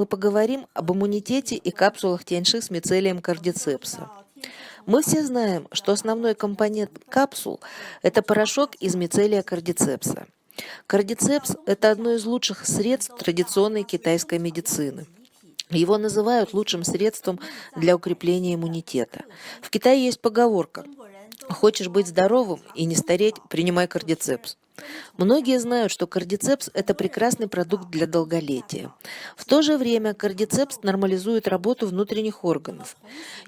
Мы поговорим об иммунитете и капсулах Тианьши с мицелием кардицепса. Мы все знаем, что основной компонент капсул – это порошок из мицелия кардицепса. Кардицепс – это одно из лучших средств традиционной китайской медицины. Его называют лучшим средством для укрепления иммунитета. В Китае есть поговорка: «Хочешь быть здоровым и не стареть, принимай кардицепс». Многие знают, что кардицепс – это прекрасный продукт для долголетия. В то же время кардицепс нормализует работу внутренних органов.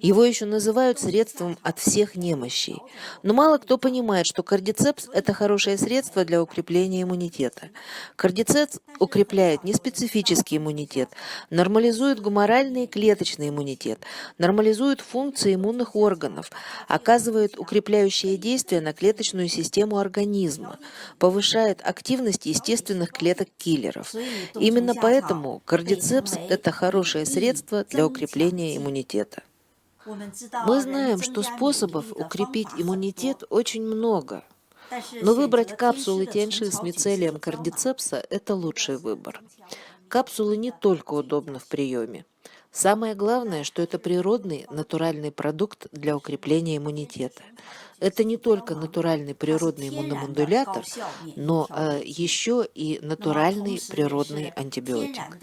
Его еще называют средством от всех немощей. Но мало кто понимает, что кардицепс – это хорошее средство для укрепления иммунитета. Кардицепс укрепляет неспецифический иммунитет, нормализует гуморальный и клеточный иммунитет, нормализует функции иммунных органов, оказывает укрепляющее действие на клеточную систему организма, повышает активность естественных клеток-киллеров. Именно поэтому кардицепс – это хорошее средство для укрепления иммунитета. Мы знаем, что способов укрепить иммунитет очень много, но выбрать капсулы Тианьши с мицелием кардицепса – это лучший выбор. Капсулы не только удобны в приеме. Самое главное, что это природный, натуральный продукт для укрепления иммунитета. Это не только натуральный природный иммуномодулятор, но еще и натуральный природный антибиотик.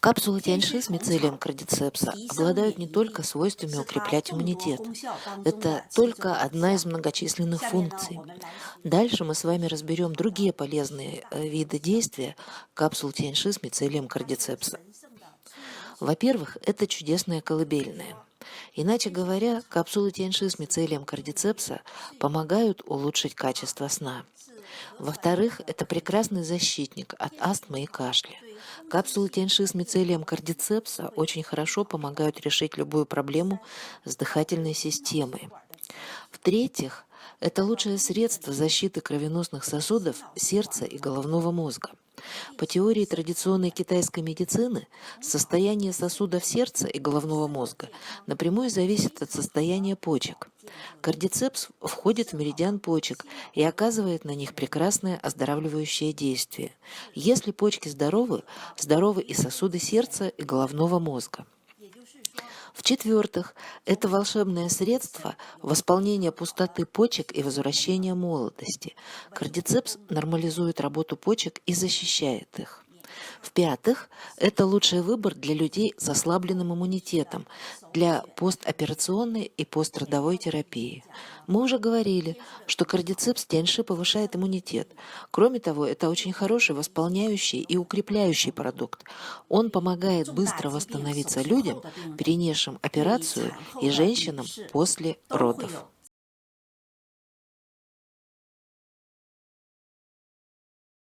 Капсулы Тианьши с мицелием кардицепса обладают не только свойствами укреплять иммунитет. Это только одна из многочисленных функций. Дальше мы с вами разберем другие полезные виды действия капсул Тианьши с мицелием кардицепса. Во-первых, это чудесное колыбельное. Иначе говоря, капсулы Тианьши с мицелием кардицепса помогают улучшить качество сна. Во-вторых, это прекрасный защитник от астмы и кашля. Капсулы Тианьши с мицелием кардицепса очень хорошо помогают решить любую проблему с дыхательной системой. В-третьих, это лучшее средство защиты кровеносных сосудов, сердца и головного мозга. По теории традиционной китайской медицины, состояние сосудов сердца и головного мозга напрямую зависит от состояния почек. Кардицепс входит в меридиан почек и оказывает на них прекрасное оздоравливающее действие. Если почки здоровы, здоровы и сосуды сердца и головного мозга. В-четвертых, это волшебное средство восполнения пустоты почек и возвращения молодости. Кардицепс нормализует работу почек и защищает их. В-пятых, это лучший выбор для людей с ослабленным иммунитетом, для постоперационной и пострадовой терапии. Мы уже говорили, что кардицепс Тианьши повышает иммунитет. Кроме того, это очень хороший восполняющий и укрепляющий продукт. Он помогает быстро восстановиться людям, перенесшим операцию, и женщинам после родов.